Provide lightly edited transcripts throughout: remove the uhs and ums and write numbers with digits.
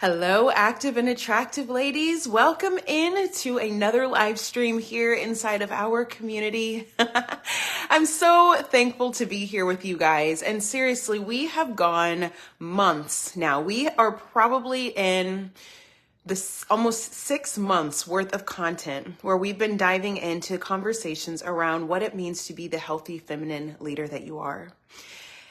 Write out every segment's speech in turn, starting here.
Hello, active and attractive ladies. Welcome in to another live stream here inside of our community. I'm so thankful to be here with you guys. And seriously, we have gone months now. We are probably in this almost 6 months worth of content where we've been diving into conversations around what it means to be the healthy feminine leader that you are.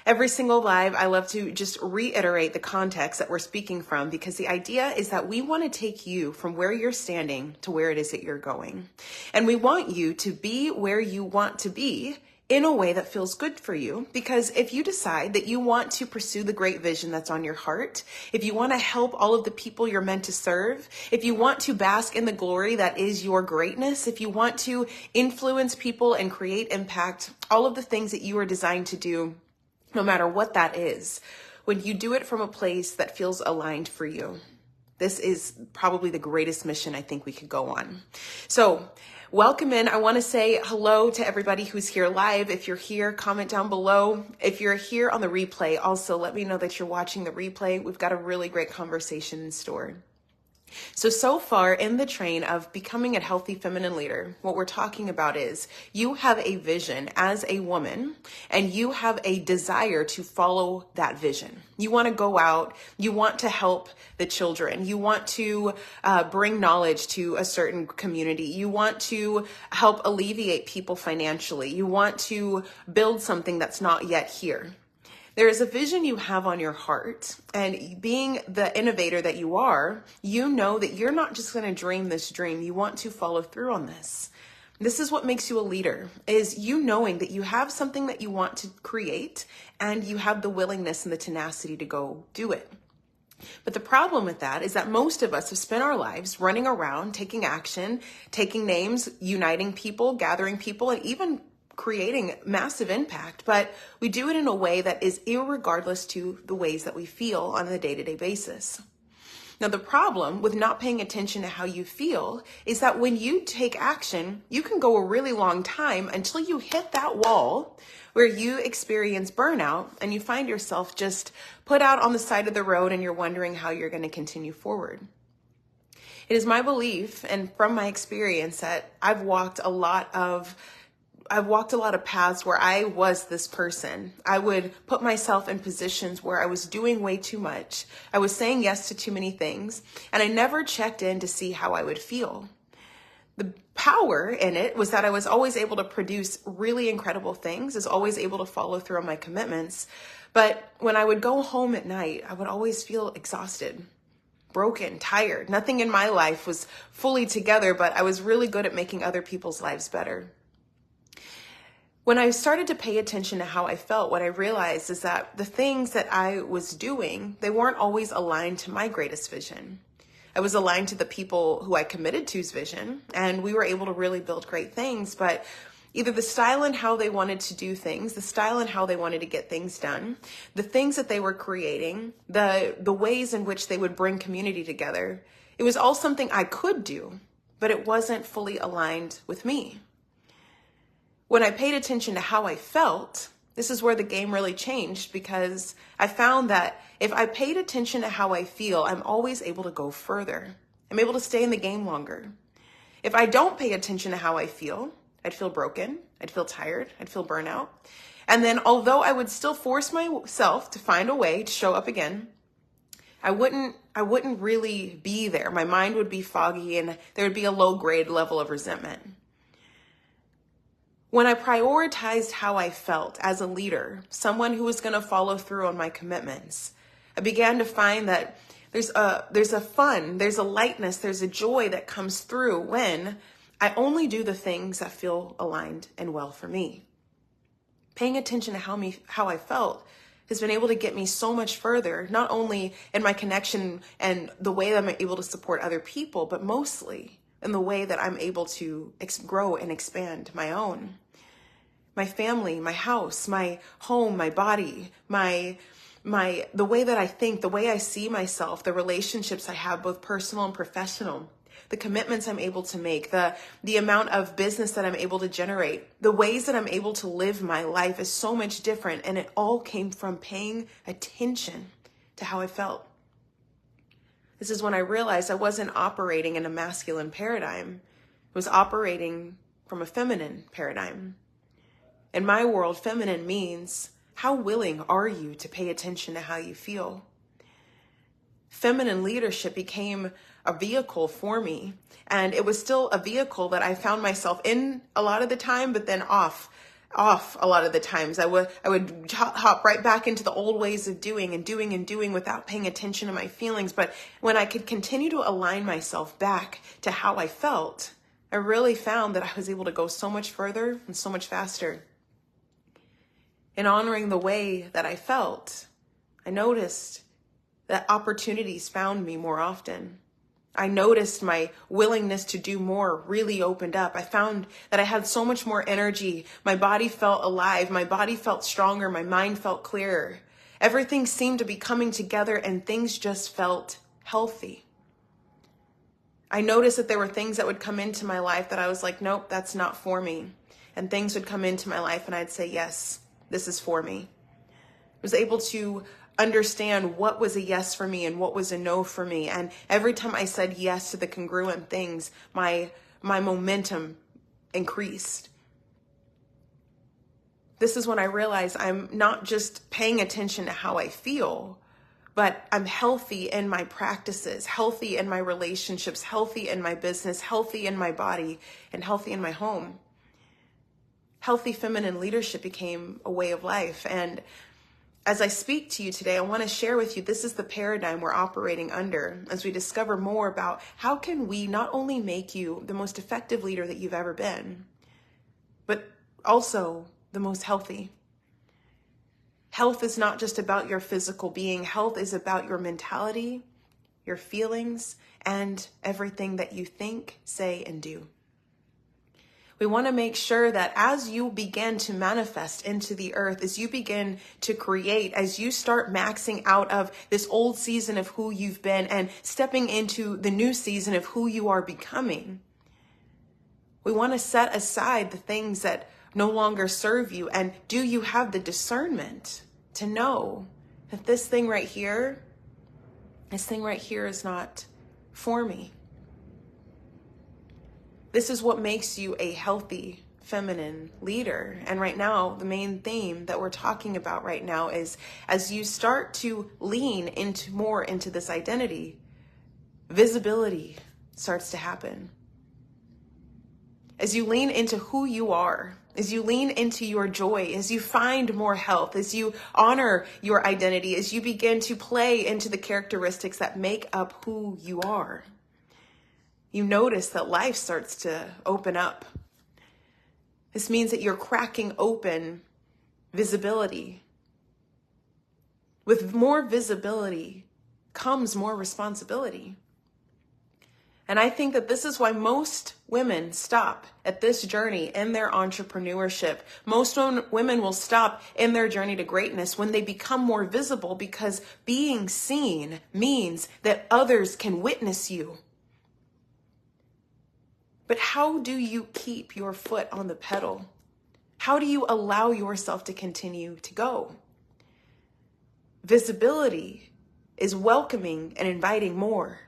Every single live, I love to just reiterate the context that we're speaking from, because the idea is that we want to take you from where you're standing to where it is that you're going. And we want you to be where you want to be in a way that feels good for you. Because if you decide that you want to pursue the great vision that's on your heart, if you want to help all of the people you're meant to serve, if you want to bask in the glory that is your greatness, if you want to influence people and create impact, all of the things that you are designed to do, no matter what that is, when you do it from a place that feels aligned for you, this is probably the greatest mission I think we could go on. So welcome in. I want to say hello to everybody who's here live. If you're here, comment down below. If you're here on the replay, also let me know that you're watching the replay. We've got a really great conversation in store. So far in the train of becoming a healthy feminine leader, what we're talking about is you have a vision as a woman and you have a desire to follow that vision. You want to go out, you want to help the children, you want to bring knowledge to a certain community, you want to help alleviate people financially, you want to build something that's not yet here. There is a vision you have on your heart, and being the innovator that you are, you know that you're not just going to dream this dream. You want to follow through on this. This is what makes you a leader, is you knowing that you have something that you want to create and you have the willingness and the tenacity to go do it. But the problem with that is that most of us have spent our lives running around, taking action, taking names, uniting people, gathering people, and even creating massive impact, but we do it in a way that is irregardless to the ways that we feel on a day-to-day basis. Now, the problem with not paying attention to how you feel is that when you take action, you can go a really long time until you hit that wall where you experience burnout and you find yourself just put out on the side of the road and you're wondering how you're going to continue forward. It is my belief, and from my experience, that I've walked a lot of paths where I was this person. I would put myself in positions where I was doing way too much. I was saying yes to too many things, and I never checked in to see how I would feel. The power in it was that I was always able to produce really incredible things, was always able to follow through on my commitments. But when I would go home at night, I would always feel exhausted, broken, tired. Nothing in my life was fully together, but I was really good at making other people's lives better. When I started to pay attention to how I felt, what I realized is that the things that I was doing, they weren't always aligned to my greatest vision. I was aligned to the people who I committed to's vision, and we were able to really build great things, but either the style and how they wanted to do things, the style and how they wanted to get things done, the things that they were creating, the ways in which they would bring community together, it was all something I could do, but it wasn't fully aligned with me. When I paid attention to how I felt, this is where the game really changed, because I found that if I paid attention to how I feel, I'm always able to go further. I'm able to stay in the game longer. If I don't pay attention to how I feel, I'd feel broken, I'd feel tired, I'd feel burnout. And then although I would still force myself to find a way to show up again, I wouldn't really be there. My mind would be foggy and there would be a low grade level of resentment. When I prioritized how I felt as a leader, someone who was going to follow through on my commitments, I began to find that there's a fun, there's a lightness, there's a joy that comes through when I only do the things that feel aligned and well for me. Paying attention to how I felt has been able to get me so much further, not only in my connection and the way that I'm able to support other people, but mostly in the way that I'm able to grow and expand my own. My family, my house, my home, my body, the way that I think, the way I see myself, the relationships I have, both personal and professional, the commitments I'm able to make, the amount of business that I'm able to generate, the ways that I'm able to live my life is so much different. And it all came from paying attention to how I felt. This is when I realized I wasn't operating in a masculine paradigm. I was operating from a feminine paradigm. In my world, feminine means how willing are you to pay attention to how you feel? Feminine leadership became a vehicle for me, and it was still a vehicle that I found myself in a lot of the time, but then off a lot of the times. I would hop right back into the old ways of doing without paying attention to my feelings. But when I could continue to align myself back to how I felt, I really found that I was able to go so much further and so much faster. In honoring the way that I felt, I noticed that opportunities found me more often. I noticed my willingness to do more really opened up. I found that I had so much more energy. My body felt alive. My body felt stronger. My mind felt clearer. Everything seemed to be coming together and things just felt healthy. I noticed that there were things that would come into my life that I was like, nope, that's not for me. And things would come into my life and I'd say, yes, this is for me. I was able to understand what was a yes for me and what was a no for me. And every time I said yes to the congruent things, my momentum increased. This is when I realized I'm not just paying attention to how I feel, but I'm healthy in my practices, healthy in my relationships, healthy in my business, healthy in my body, and healthy in my home. Healthy feminine leadership became a way of life. And as I speak to you today, I want to share with you, this is the paradigm we're operating under as we discover more about how can we not only make you the most effective leader that you've ever been, but also the most healthy. Health is not just about your physical being. Health is about your mentality, your feelings, and everything that you think, say, and do. We want to make sure that as you begin to manifest into the earth, as you begin to create, as you start maxing out of this old season of who you've been and stepping into the new season of who you are becoming, we want to set aside the things that no longer serve you. And do you have the discernment to know that this thing right here is not for me? This is what makes you a healthy feminine leader. And right now, the main theme that we're talking about right now is as you start to lean into this identity, visibility starts to happen. As you lean into who you are, as you lean into your joy, as you find more health, as you honor your identity, as you begin to play into the characteristics that make up who you are, you notice that life starts to open up. This means that you're cracking open visibility. With more visibility comes more responsibility. And I think that this is why most women stop at this journey in their entrepreneurship. Most women will stop in their journey to greatness when they become more visible, because being seen means that others can witness you. But how do you keep your foot on the pedal? How do you allow yourself to continue to go? Visibility is welcoming and inviting more.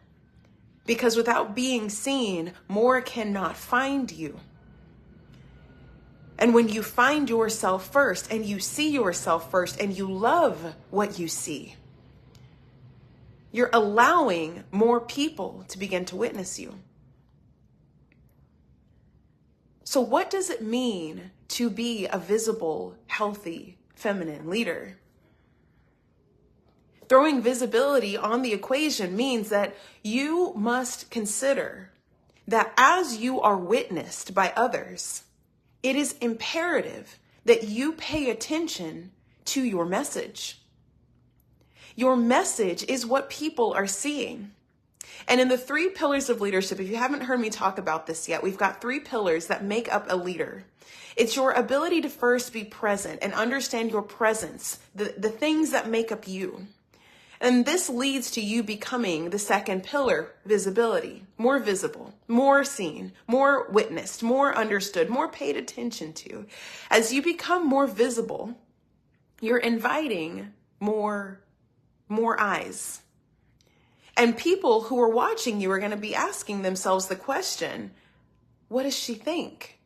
Because without being seen, more cannot find you. And when you find yourself first and you see yourself first and you love what you see, you're allowing more people to begin to witness you. So what does it mean to be a visible, healthy, feminine leader? Throwing visibility on the equation means that you must consider that as you are witnessed by others, it is imperative that you pay attention to your message. Your message is what people are seeing. And in the 3 pillars of leadership, if you haven't heard me talk about this yet, we've got 3 pillars that make up a leader. It's your ability to first be present and understand your presence, the things that make up you. And this leads to you becoming the 2nd pillar, visibility, more visible, more seen, more witnessed, more understood, more paid attention to. As you become more visible, you're inviting more eyes. And people who are watching you are going to be asking themselves the question, what does she think?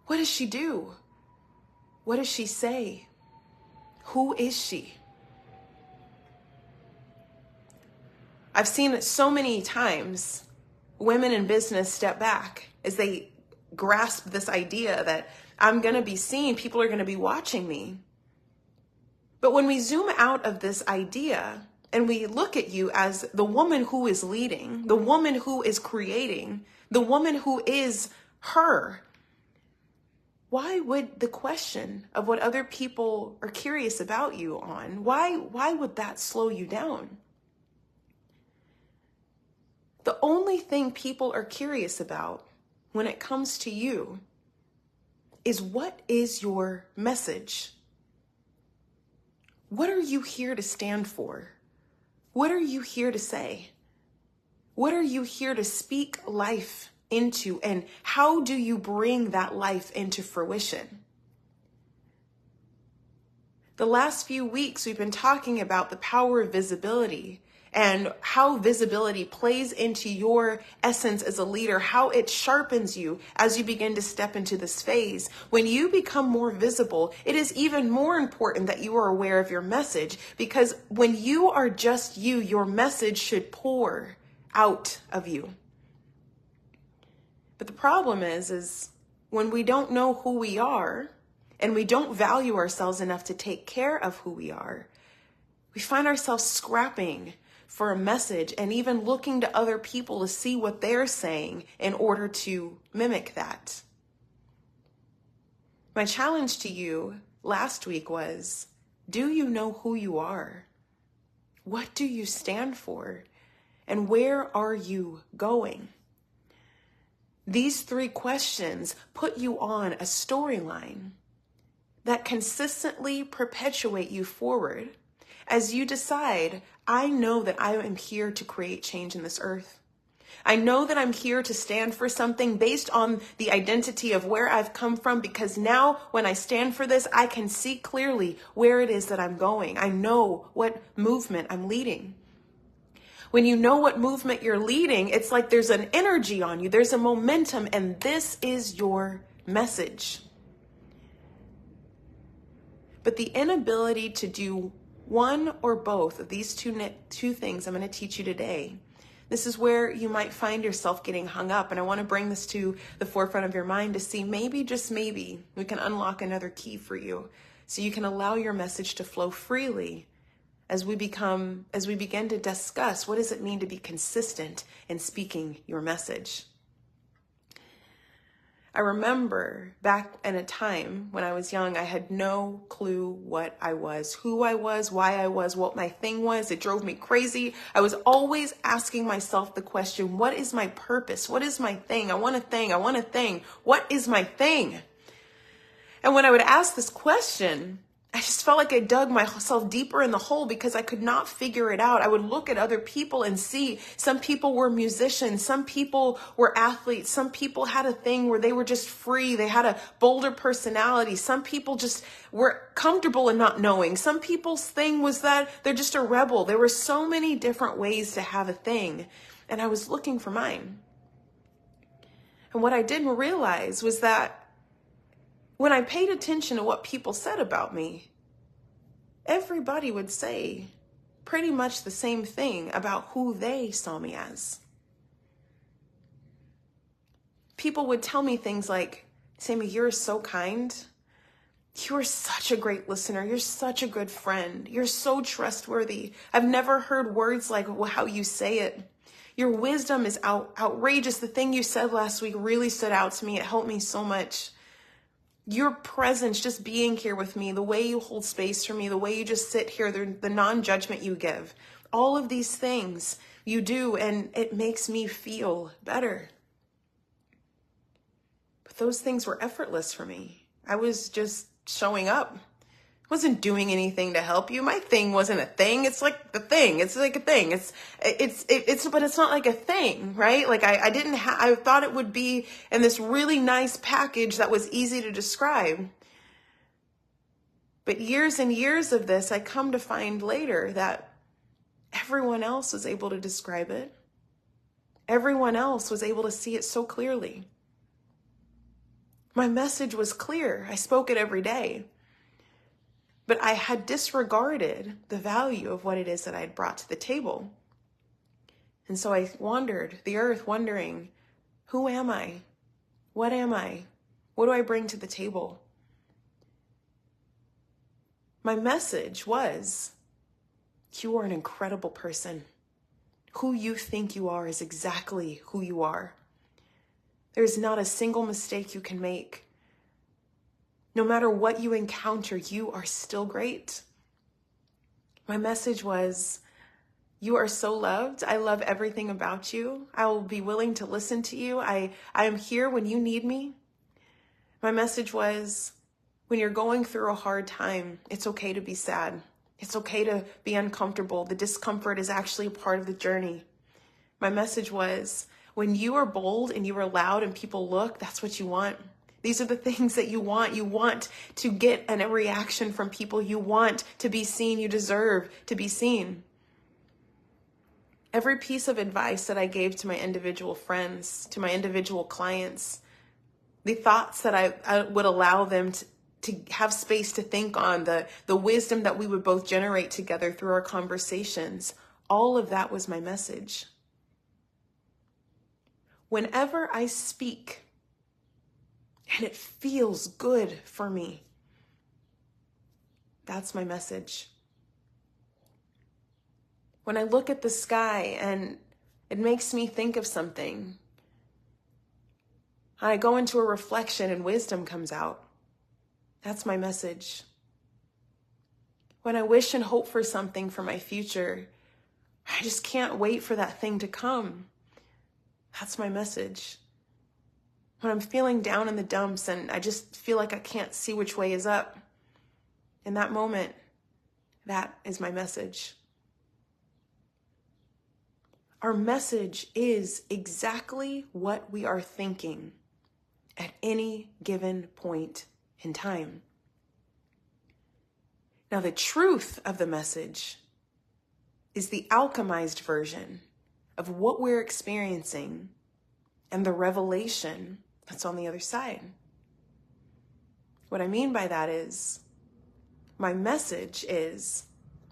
What does she do? What does she say? Who is she? I've seen it so many times, women in business step back as they grasp this idea that I'm going to be seen, people are going to be watching me. But when we zoom out of this idea and we look at you as the woman who is leading, the woman who is creating, the woman who is her, why would the question of what other people are curious about you on, why would that slow you down? The only thing people are curious about when it comes to you is, what is your message? What are you here to stand for? What are you here to say? What are you here to speak life into? And how do you bring that life into fruition? The last few weeks, we've been talking about the power of visibility and how visibility plays into your essence as a leader, how it sharpens you as you begin to step into this phase. When you become more visible, it is even more important that you are aware of your message, because when you are just you, your message should pour out of you. But the problem is when we don't know who we are and we don't value ourselves enough to take care of who we are, we find ourselves scrapping for a message and even looking to other people to see what they're saying in order to mimic that. My challenge to you last week was, do you know who you are? What do you stand for? And where are you going? These 3 questions put you on a storyline that consistently perpetuate you forward as you decide, I know that I am here to create change in this earth. I know that I'm here to stand for something based on the identity of where I've come from, because now when I stand for this, I can see clearly where it is that I'm going. I know what movement I'm leading. When you know what movement you're leading, it's like there's an energy on you, there's a momentum, and this is your message. But the inability to do one or both of these two things I'm going to teach you today, this is where you might find yourself getting hung up. And I want to bring this to the forefront of your mind to see, maybe, just maybe, we can unlock another key for you so you can allow your message to flow freely as we begin to discuss, what does it mean to be consistent in speaking your message? I remember back in a time when I was young, I had no clue what I was, who I was, why I was, what my thing was. It drove me crazy. I was always asking myself the question, what is my purpose? What is my thing? I want a thing. I want a thing. What is my thing? And when I would ask this question, I just felt like I dug myself deeper in the hole because I could not figure it out. I would look at other people and see some people were musicians, some people were athletes, some people had a thing where they were just free. They had a bolder personality. Some people just were comfortable in not knowing. Some people's thing was that they're just a rebel. There were so many different ways to have a thing, and I was looking for mine. And what I didn't realize was that when I paid attention to what people said about me, everybody would say pretty much the same thing about who they saw me as. People would tell me things like, Sammy, you're so kind. You're such a great listener. You're such a good friend. You're so trustworthy. I've never heard words like how you say it. Your wisdom is outrageous. The thing you said last week really stood out to me. It helped me so much. Your presence, just being here with me, the way you hold space for me, the way you just sit here, the non-judgment you give, all of these things you do, and it makes me feel better. But those things were effortless for me. I was just showing up. I wasn't doing anything to help you. My thing wasn't a thing. It's like the thing. It's like a thing. But it's not like a thing, right? Like I thought it would be in this really nice package that was easy to describe. But years and years of this, I come to find later that Everyone else was able to describe it. Everyone else was able to see it so clearly. My message was clear. I spoke it every day. But I had disregarded the value of what it is that I had brought to the table. And so I wandered the earth wondering, who am I? What am I? What do I bring to the table? My message was, you are an incredible person. Who you think you are is exactly who you are. There's not a single mistake you can make. No matter what you encounter, you are still great. My message was, you are so loved. I love everything about you. I will be willing to listen to you. I am here when you need me. My message was, when you're going through a hard time, it's okay to be sad. It's okay to be uncomfortable. The discomfort is actually a part of the journey. My message was, when you are bold and you are loud and people look, that's what you want. These are the things that you want. You want to get a reaction from people. You want to be seen. You deserve to be seen. Every piece of advice that I gave to my individual friends, to my individual clients, the thoughts that I would allow them to have space to think on, the wisdom that we would both generate together through our conversations, all of that was my message. Whenever I speak, and it feels good for me, that's my message. When I look at the sky and it makes me think of something, I go into a reflection and wisdom comes out. That's my message. When I wish and hope for something for my future, I just can't wait for that thing to come. That's my message. When I'm feeling down in the dumps and I just feel like I can't see which way is up, in that moment, that is my message. Our message is exactly what we are thinking at any given point in time. Now, the truth of the message is the alchemized version of what we're experiencing and the revelation that's on the other side. What I mean by that is, my message is,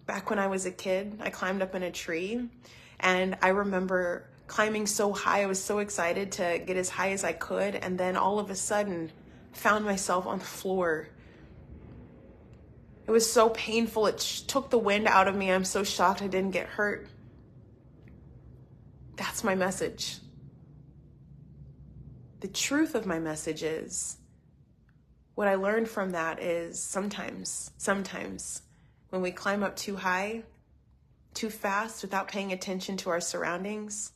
back when I was a kid, I climbed up in a tree, and I remember climbing so high, I was so excited to get as high as I could, and then all of a sudden, found myself on the floor. It was so painful, it took the wind out of me. I'm so shocked I didn't get hurt. That's my message. The truth of my message is, what I learned from that is sometimes when we climb up too high, too fast, without paying attention to our surroundings,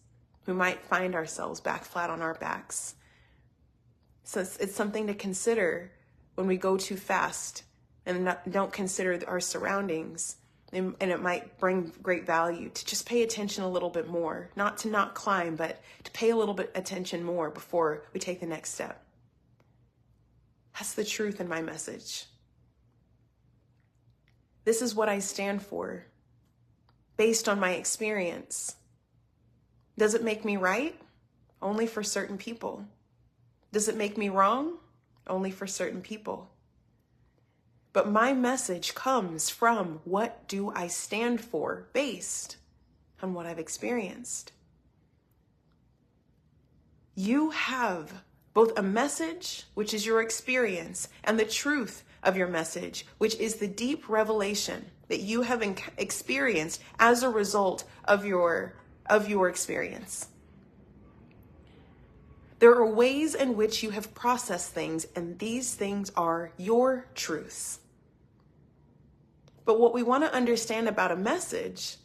we might find ourselves back flat on our backs. So it's something to consider when we go too fast and don't consider our surroundings, and it might bring great value to just pay attention a little bit more, not to not climb, but to pay a little bit attention more before we take the next step. That's the truth in my message. This is what I stand for, based on my experience. Does it make me right? Only for certain people. Does it make me wrong? Only for certain people. But my message comes from, what do I stand for based on what I've experienced? You have both a message, which is your experience, and the truth of your message, which is the deep revelation that you have experienced as a result of your experience. There are ways in which you have processed things, and these things are your truths. But what we want to understand about a message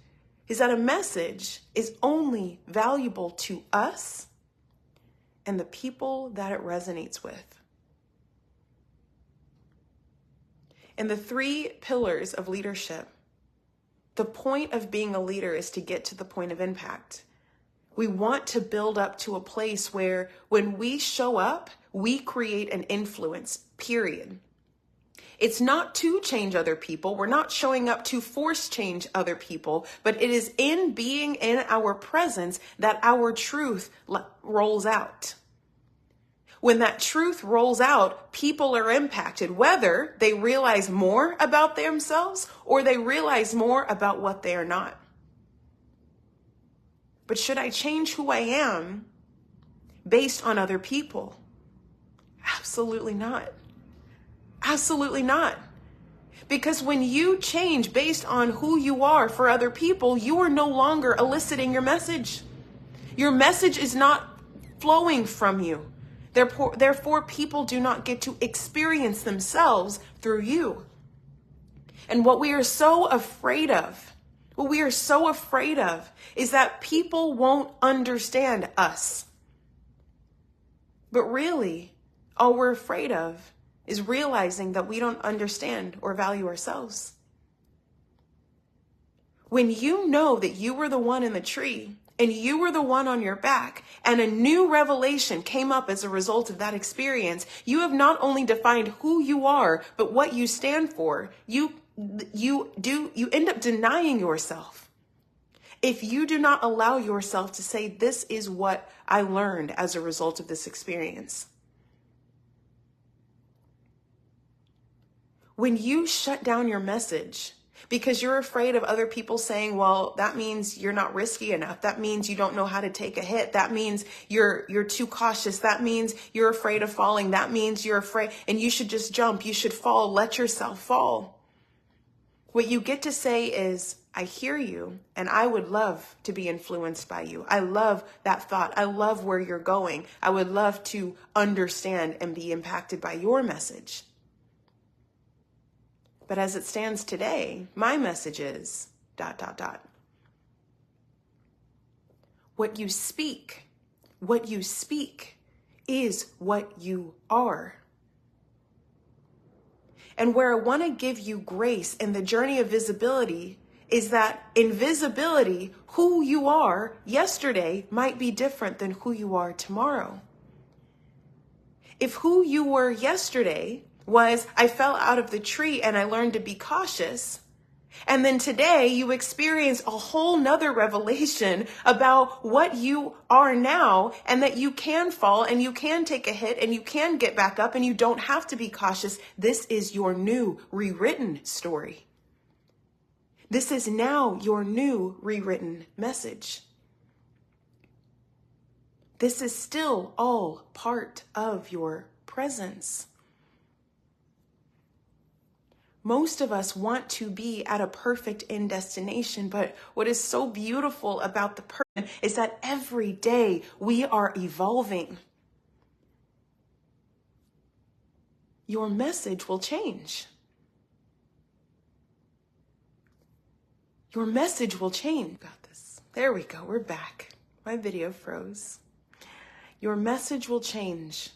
is that a message is only valuable to us and the people that it resonates with. In the 3 pillars of leadership, the point of being a leader is to get to the point of impact. We want to build up to a place where when we show up, we create an influence, period. It's not to change other people. We're not showing up to force change other people, but it is in being in our presence that our truth rolls out. When that truth rolls out, people are impacted, whether they realize more about themselves or they realize more about what they are not. But should I change who I am based on other people? Absolutely not. Absolutely not. Because when you change based on who you are for other people, you are no longer eliciting your message. Your message is not flowing from you. Therefore, people do not get to experience themselves through you. And what we are so afraid of, is that people won't understand us. But really, all we're afraid of is realizing that we don't understand or value ourselves. When you know that you were the one in the tree and you were the one on your back and a new revelation came up as a result of that experience, you have not only defined who you are, but what you stand for. You end up denying yourself. If you do not allow yourself to say, this is what I learned as a result of this experience. When you shut down your message because you're afraid of other people saying, well, that means you're not risky enough. That means you don't know how to take a hit. That means you're too cautious. That means you're afraid of falling. That means you're afraid and you should just jump. You should fall. Let yourself fall. What you get to say is, I hear you and I would love to be influenced by you. I love that thought. I love where you're going. I would love to understand and be impacted by your message. But as it stands today, my message is ... What you speak is what you are. And where I want to give you grace in the journey of visibility is that in visibility, who you are yesterday might be different than who you are tomorrow. If who you were yesterday was, I fell out of the tree and I learned to be cautious, and then today you experience a whole nother revelation about what you are now and that you can fall and you can take a hit and you can get back up and you don't have to be cautious. This is your new rewritten story. This is now your new rewritten message. This is still all part of your presence. Most of us want to be at a perfect end destination, but what is so beautiful about the person is that every day we are evolving. Your message will change. Your message will change. Got this. There we go. We're back. My video froze. Your message will change.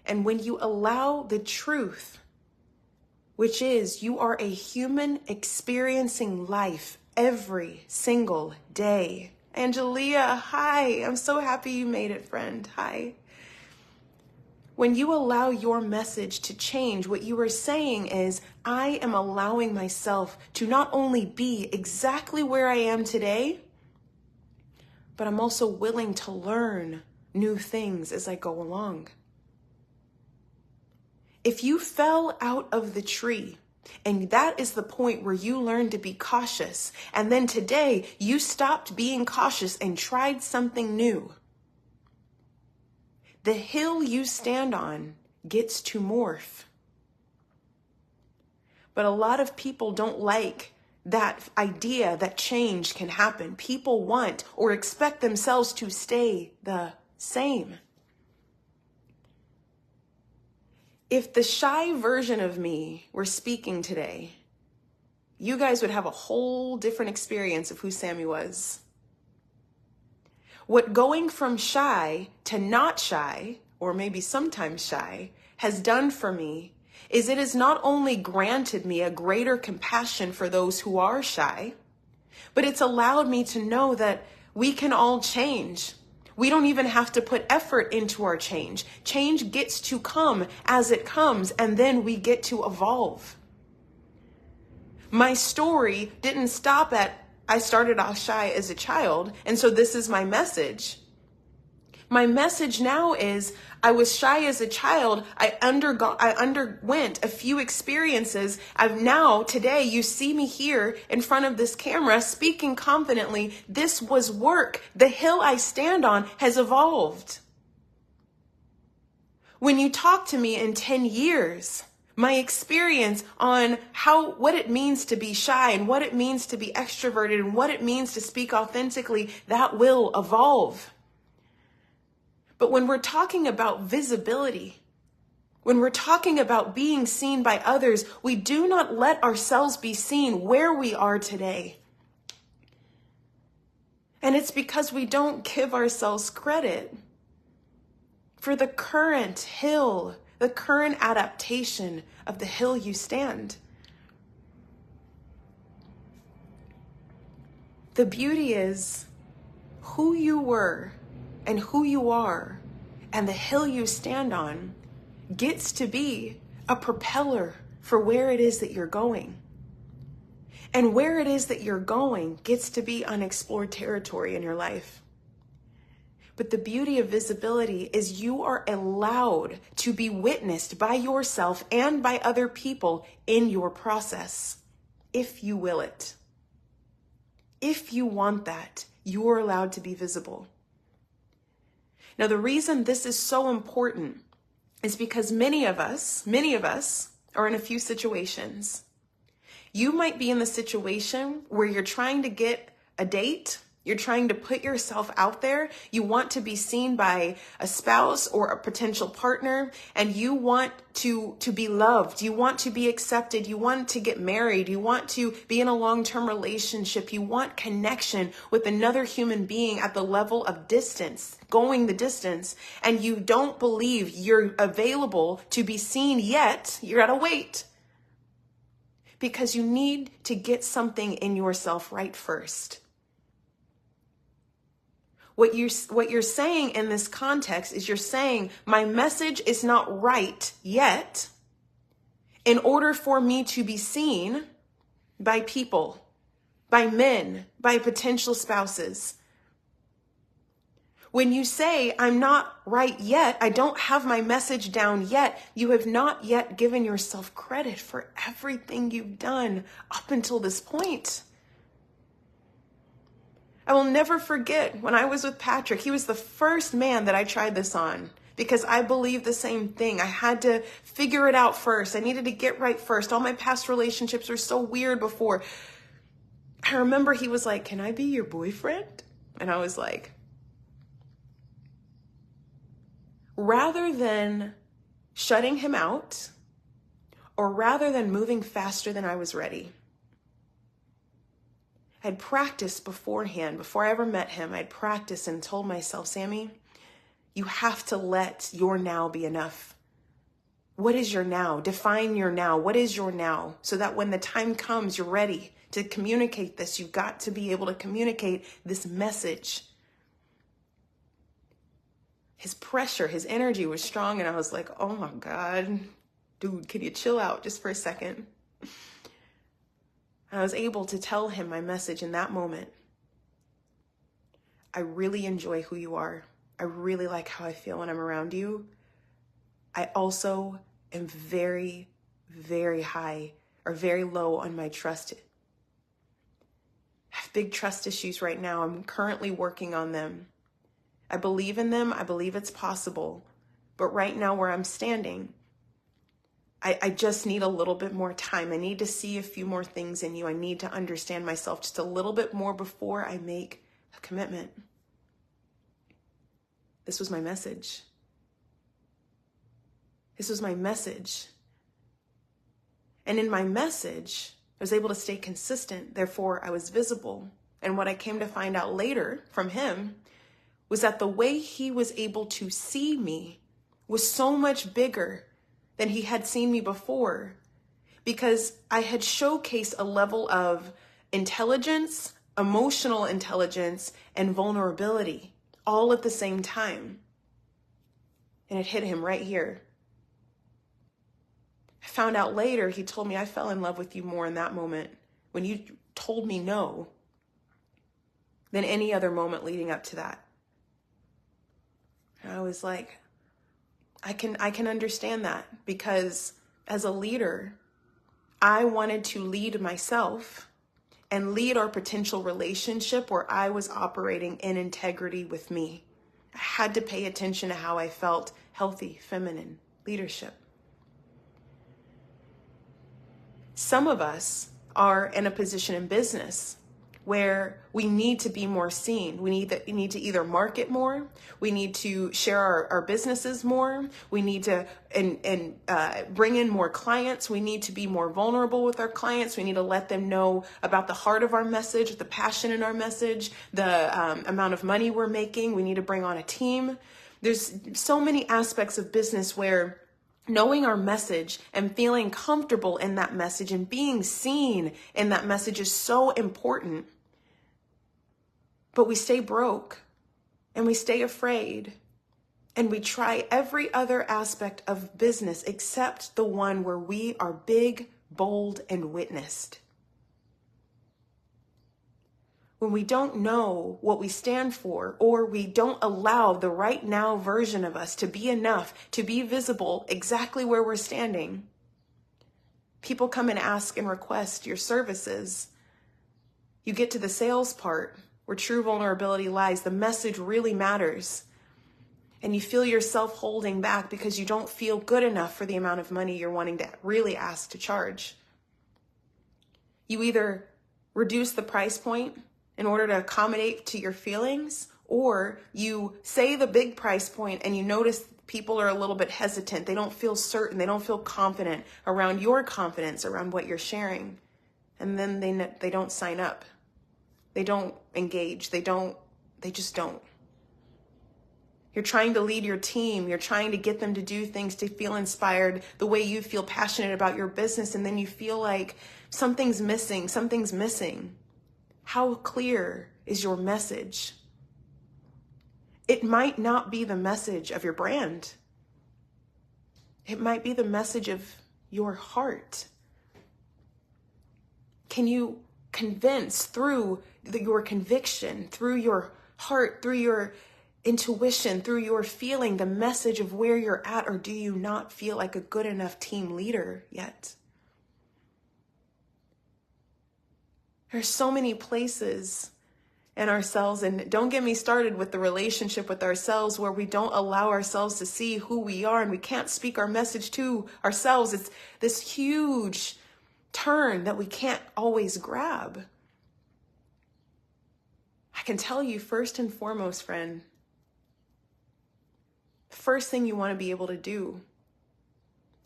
And when you allow the truth, which is you are a human experiencing life every single day. Angelia, hi. I'm so happy you made it, friend. Hi. When you allow your message to change, what you are saying is, I am allowing myself to not only be exactly where I am today, but I'm also willing to learn new things as I go along. If you fell out of the tree, and that is the point where you learned to be cautious, and then today you stopped being cautious and tried something new, the hill you stand on gets to morph. But a lot of people don't like that idea that change can happen. People want or expect themselves to stay the same. If the shy version of me were speaking today, you guys would have a whole different experience of who Sammy was. What going from shy to not shy, or maybe sometimes shy, has done for me is it has not only granted me a greater compassion for those who are shy, but it's allowed me to know that we can all change. We don't even have to put effort into our change. Change gets to come as it comes, and then we get to evolve. My story didn't stop at I started off shy as a child, and so this is my message. My message now is I was shy as a child. I underwent a few experiences. Today, you see me here in front of this camera speaking confidently. This was work. The hill I stand on has evolved. When you talk to me in 10 years, my experience on what it means to be shy and what it means to be extroverted and what it means to speak authentically, that will evolve. But when we're talking about visibility, when we're talking about being seen by others, we do not let ourselves be seen where we are today. And it's because we don't give ourselves credit for the current hill, the current adaptation of the hill you stand. The beauty is who you were and who you are and the hill you stand on gets to be a propeller for where it is that you're going. And where it is that you're going gets to be unexplored territory in your life. But the beauty of visibility is you are allowed to be witnessed by yourself and by other people in your process, if you will it. If you want that, you are allowed to be visible. Now, the reason this is so important is because many of us are in a few situations. You might be in the situation where you're trying to get a date. You're trying to put yourself out there. You want to be seen by a spouse or a potential partner, and you want to be loved. You want to be accepted. You want to get married. You want to be in a long-term relationship. You want connection with another human being at the level of distance, going the distance, and you don't believe you're available to be seen yet. You gotta wait. Because you need to get something in yourself right first. What you're saying in this context is you're saying, my message is not right yet in order for me to be seen by people, by men, by potential spouses. When you say, I'm not right yet, I don't have my message down yet, you have not yet given yourself credit for everything you've done up until this point. I will never forget when I was with Patrick. He was the first man that I tried this on because I believed the same thing. I had to figure it out first. I needed to get right first. All my past relationships were so weird before. I remember he was like, can I be your boyfriend? And I was like, rather than shutting him out or rather than moving faster than I was ready, I'd practiced beforehand. Before I ever met him, I'd practiced and told myself, Sammy, you have to let your now be enough. What is your now? Define your now. What is your now? So that when the time comes, you're ready to communicate this. You've got to be able to communicate this message. His pressure, his energy was strong. And I was like, oh my God, dude, can you chill out just for a second? I was able to tell him my message in that moment. I really enjoy who you are. I really like how I feel when I'm around you. I also am very, very high or very low on my trust. I have big trust issues right now. I'm currently working on them. I believe in them. I believe it's possible. But right now where I'm standing, I just need a little bit more time. I need to see a few more things in you. I need to understand myself just a little bit more before I make a commitment. This was my message. This was my message. And in my message, I was able to stay consistent. Therefore, I was visible. And what I came to find out later from him was that the way he was able to see me was so much bigger than he had seen me before, because I had showcased a level of intelligence, emotional intelligence, and vulnerability all at the same time. And it hit him right here. I found out later, he told me, I fell in love with you more in that moment when you told me no than any other moment leading up to that. And I was like, I can understand that, because as a leader, I wanted to lead myself and lead our potential relationship where I was operating in integrity with me. I had to pay attention to how I felt, healthy, feminine leadership. Some of us are in a position in business where we need to be more seen. We need to either market more, we need to share our businesses more, we need to bring in more clients, we need to be more vulnerable with our clients, we need to let them know about the heart of our message, the passion in our message, the amount of money we're making. We need to bring on a team. There's so many aspects of business where knowing our message and feeling comfortable in that message and being seen in that message is so important. But we stay broke and we stay afraid and we try every other aspect of business except the one where we are big, bold, and witnessed. When we don't know what we stand for, or we don't allow the right now version of us to be enough, to be visible exactly where we're standing, people come and ask and request your services. You get to the sales part where true vulnerability lies. The message really matters. And you feel yourself holding back because you don't feel good enough for the amount of money you're wanting to really ask to charge. You either reduce the price point in order to accommodate to your feelings, or you say the big price point and you notice people are a little bit hesitant. They don't feel certain. They don't feel confident around your confidence, around what you're sharing. And then they don't sign up. They don't engage. They just don't. You're trying to lead your team. You're trying to get them to do things, to feel inspired the way you feel passionate about your business. And then you feel like something's missing. Something's missing. How clear is your message? It might not be the message of your brand. It might be the message of your heart. Can you convince through your conviction, through your heart, through your intuition, through your feeling, the message of where you're at, or do you not feel like a good enough team leader yet? There's so many places in ourselves, and don't get me started with the relationship with ourselves where we don't allow ourselves to see who we are and we can't speak our message to ourselves. It's this huge turn that we can't always grab. I can tell you first and foremost, friend, the first thing you want to be able to do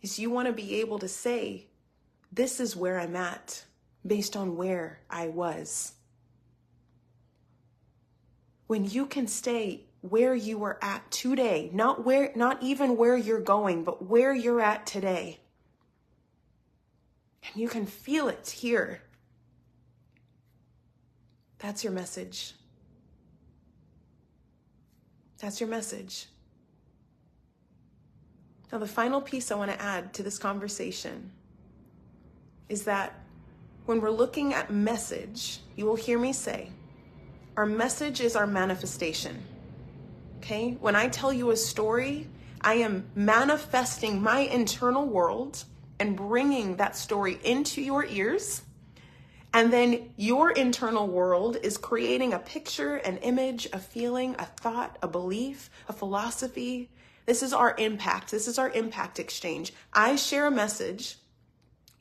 is you want to be able to say, this is where I'm at, based on where I was. When you can stay where you are at today, not even where you're going, but where you're at today, and you can feel it here, that's your message. That's your message. Now, the final piece I want to add to this conversation is that when we're looking at message, you will hear me say, our message is our manifestation. Okay? When I tell you a story, I am manifesting my internal world and bringing that story into your ears. And then your internal world is creating a picture, an image, a feeling, a thought, a belief, a philosophy. This is our impact. This is our impact exchange. I share a message.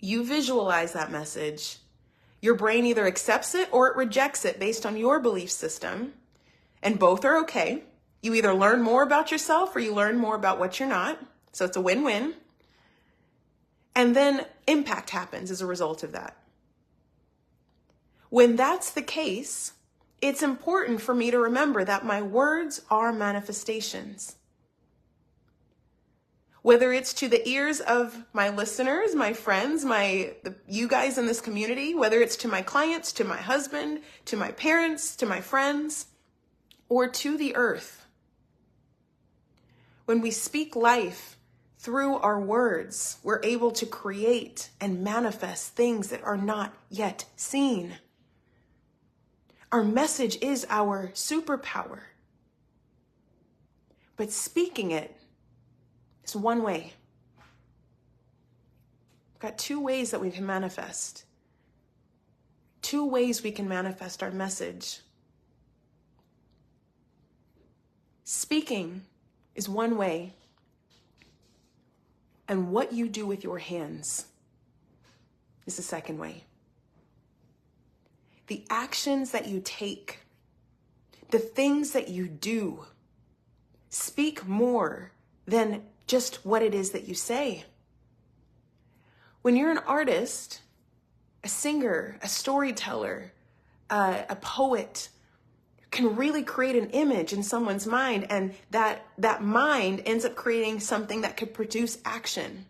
You visualize that message. Your brain either accepts it or it rejects it based on your belief system. And both are okay. You either learn more about yourself or you learn more about what you're not. So it's a win-win. And then impact happens as a result of that. When that's the case, it's important for me to remember that my words are manifestations. Whether it's to the ears of my listeners, my friends, you guys in this community, whether it's to my clients, to my husband, to my parents, to my friends, or to the earth. When we speak life through our words, we're able to create and manifest things that are not yet seen. Our message is our superpower. But speaking it is one way. We've got two ways that we can manifest. Two ways we can manifest our message. Speaking is one way, and what you do with your hands is the second way. The actions that you take, the things that you do, speak more than just what it is that you say. When you're an artist, a singer, a storyteller, a poet, can really create an image in someone's mind, and that mind ends up creating something that could produce action.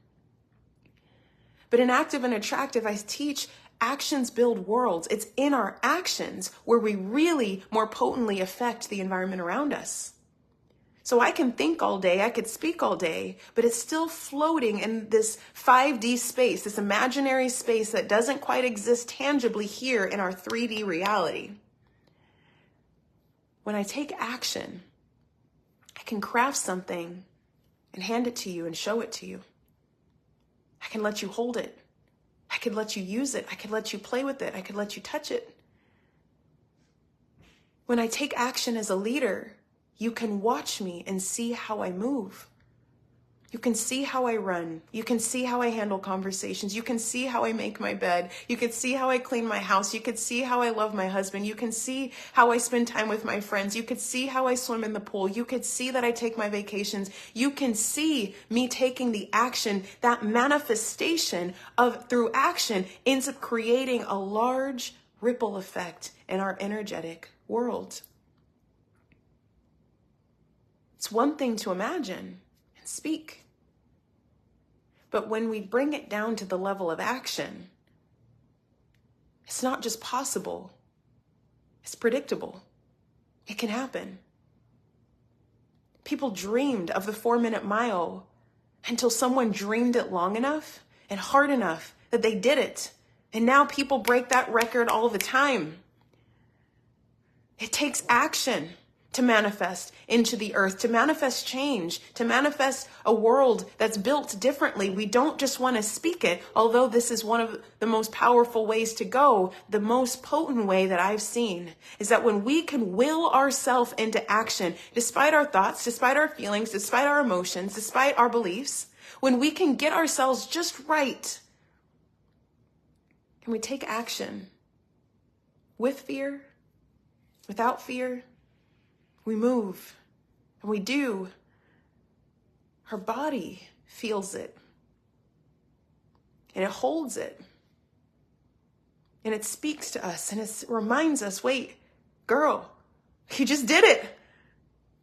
But in Active and Attractive, I teach actions build worlds. It's in our actions where we really more potently affect the environment around us. So I can think all day, I could speak all day, but it's still floating in this 5D space, this imaginary space that doesn't quite exist tangibly here in our 3D reality. When I take action, I can craft something and hand it to you and show it to you. I can let you hold it. I could let you use it. I could let you play with it. I could let you touch it. When I take action as a leader, you can watch me and see how I move. You can see how I run. You can see how I handle conversations. You can see how I make my bed. You can see how I clean my house. You can see how I love my husband. You can see how I spend time with my friends. You could see how I swim in the pool. You could see that I take my vacations. You can see me taking the action. That manifestation of through action ends up creating a large ripple effect in our energetic world. It's one thing to imagine and speak. But when we bring it down to the level of action, it's not just possible, it's predictable. It can happen. People dreamed of the 4-minute mile until someone dreamed it long enough and hard enough that they did it. And now people break that record all the time. It takes action to manifest into the earth, to manifest change, to manifest a world that's built differently. We don't just want to speak it, although this is one of the most powerful ways to go. The most potent way that I've seen is that when we can will ourselves into action, despite our thoughts, despite our feelings, despite our emotions, despite our beliefs, when we can get ourselves just right, and we take action with fear, without fear, we move and we do. Our body feels it and it holds it and it speaks to us and it reminds us, wait, girl, you just did it.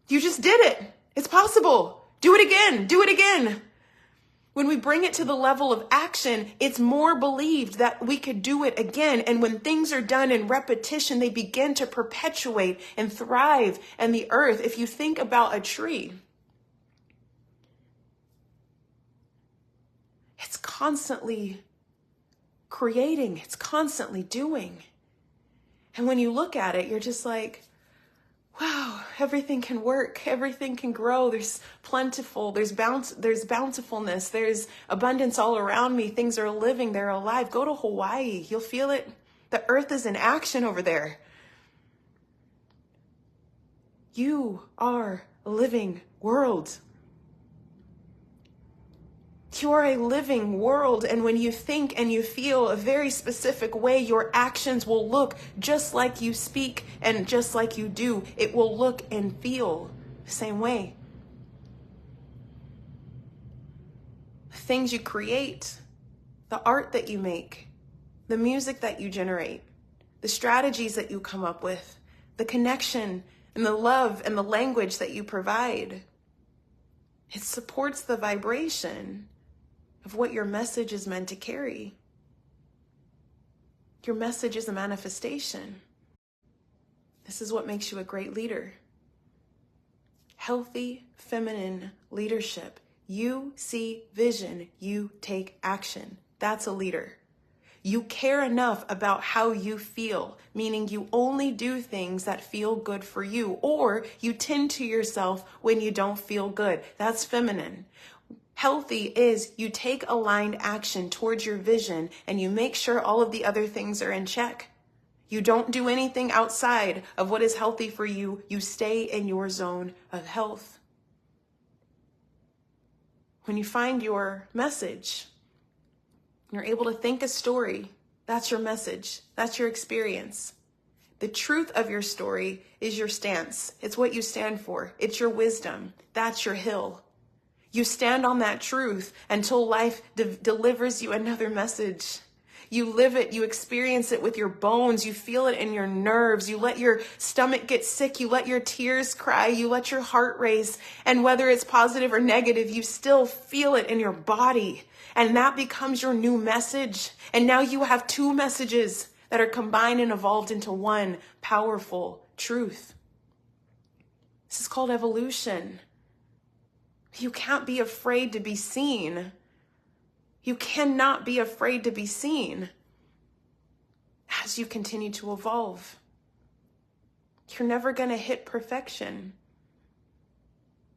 You just did it. It's possible. Do it again. Do it again. When we bring it to the level of action, it's more believed that we could do it again. And when things are done in repetition, they begin to perpetuate and thrive in the earth. If you think about a tree, it's constantly creating, it's constantly doing. And when you look at it, you're just like, wow, everything can work, everything can grow, there's plentiful, there's bountifulness, there's abundance all around me, things are living, they're alive. Go to Hawaii, you'll feel it. The earth is in action over there. You are a living world. You are a living world, and when you think and you feel a very specific way, your actions will look just like you speak and just like you do. It will look and feel the same way. The things you create, the art that you make, the music that you generate, the strategies that you come up with, the connection and the love and the language that you provide, it supports the vibration of what your message is meant to carry. Your message is a manifestation. This is what makes you a great leader. Healthy feminine leadership. You see vision, you take action. That's a leader. You care enough about how you feel, meaning you only do things that feel good for you, or you tend to yourself when you don't feel good. That's feminine. Healthy is you take aligned action towards your vision and you make sure all of the other things are in check. You don't do anything outside of what is healthy for you. You stay in your zone of health. When you find your message, you're able to think a story. That's your message. That's your experience. The truth of your story is your stance. It's what you stand for. It's your wisdom. That's your hill. You stand on that truth until life delivers you another message. You live it, you experience it with your bones, you feel it in your nerves, you let your stomach get sick, you let your tears cry, you let your heart race, and whether it's positive or negative, you still feel it in your body. And that becomes your new message. And now you have two messages that are combined and evolved into one powerful truth. This is called evolution. You can't be afraid to be seen. You cannot be afraid to be seen as you continue to evolve. You're never going to hit perfection.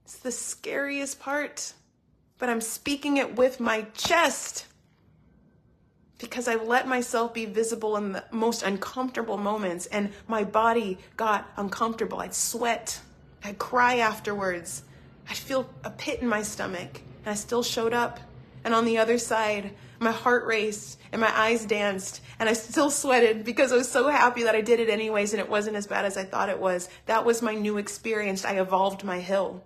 It's the scariest part, but I'm speaking it with my chest because I let myself be visible in the most uncomfortable moments, and my body got uncomfortable. I'd sweat. I'd cry afterwards. I'd feel a pit in my stomach, and I still showed up. And on the other side, my heart raced and my eyes danced and I still sweated because I was so happy that I did it anyways and it wasn't as bad as I thought it was. That was my new experience. I evolved my hill.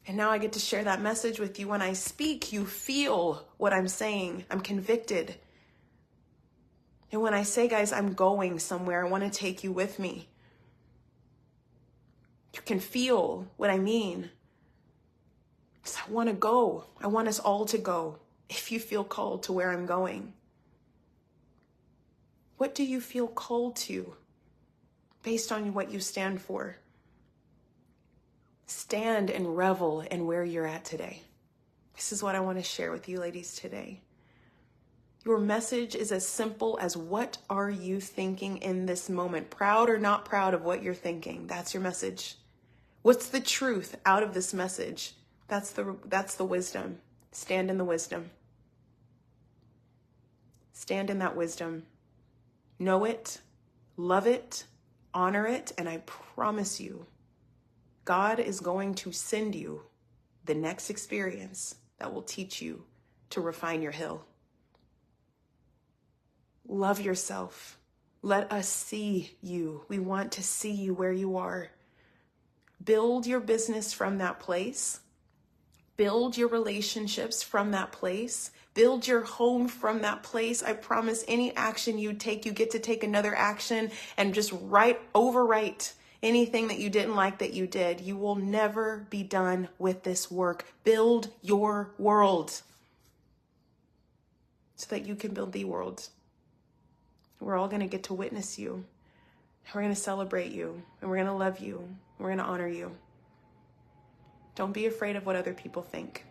And now I get to share that message with you. When I speak, you feel what I'm saying. I'm convicted. And when I say, guys, I'm going somewhere, I want to take you with me. You can feel what I mean. I want to go. I want us all to go if you feel called to where I'm going. What do you feel called to based on what you stand for? Stand and revel in where you're at today. This is what I want to share with you ladies today. Your message is as simple as what are you thinking in this moment? Proud or not proud of what you're thinking? That's your message. What's the truth out of this message? That's the wisdom. Stand in the wisdom. Stand in that wisdom. Know it, love it, honor it, and I promise you, God is going to send you the next experience that will teach you to refine your hill. Love yourself. Let us see you. We want to see you where you are. Build your business from that place. Build your relationships from that place. Build your home from that place. I promise any action you take, you get to take another action and just overwrite anything that you didn't like that you did. You will never be done with this work. Build your world so that you can build the world. We're all going to get to witness you. We're going to celebrate you, and we're going to love you. We're going to honor you. Don't be afraid of what other people think.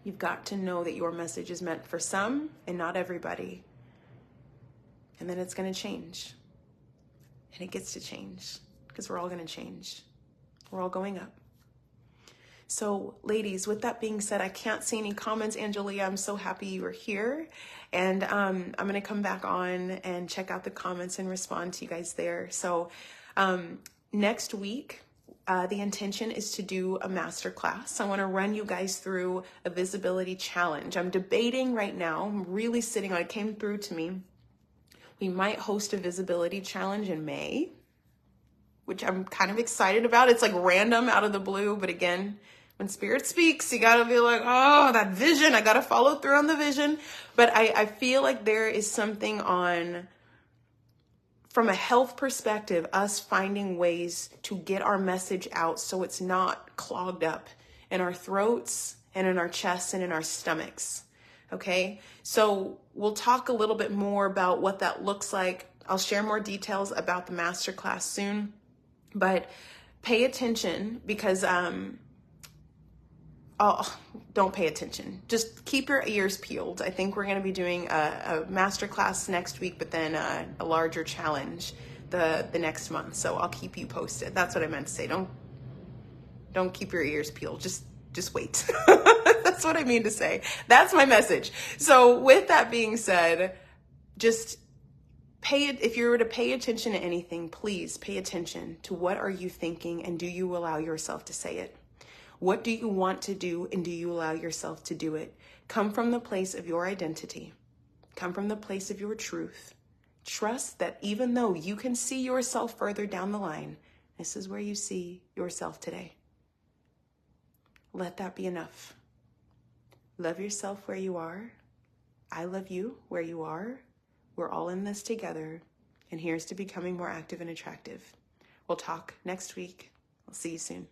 You've got to know that your message is meant for some and not everybody. And then it's going to change. And it gets to change because we're all going to change. We're all going up. So ladies, with that being said, I can't see any comments. Angelia, I'm so happy you were here. And I'm going to come back on and check out the comments and respond to you guys there. So next week, the intention is to do a masterclass. I want to run you guys through a visibility challenge. I'm debating right now. I'm really sitting on it. Came through to me. We might host a visibility challenge in May, which I'm kind of excited about. It's like random out of the blue. But again, when spirit speaks, you got to be like, oh, that vision. I got to follow through on the vision. But I feel like there is something on, from a health perspective, us finding ways to get our message out so it's not clogged up in our throats and in our chests and in our stomachs. Okay, so we'll talk a little bit more about what that looks like. I'll share more details about the masterclass soon, but pay attention because oh, don't pay attention. Just keep your ears peeled. I think we're going to be doing a masterclass next week, but then a larger challenge the next month. So I'll keep you posted. That's what I meant to say. Don't keep your ears peeled. Just wait. That's what I mean to say. That's my message. So with that being said, just pay it. If you were to pay attention to anything, please pay attention to what are you thinking, and do you allow yourself to say it? What do you want to do, and do you allow yourself to do it? Come from the place of your identity. Come from the place of your truth. Trust that even though you can see yourself further down the line, this is where you see yourself today. Let that be enough. Love yourself where you are. I love you where you are. We're all in this together. And here's to becoming more active and attractive. We'll talk next week. I'll see you soon.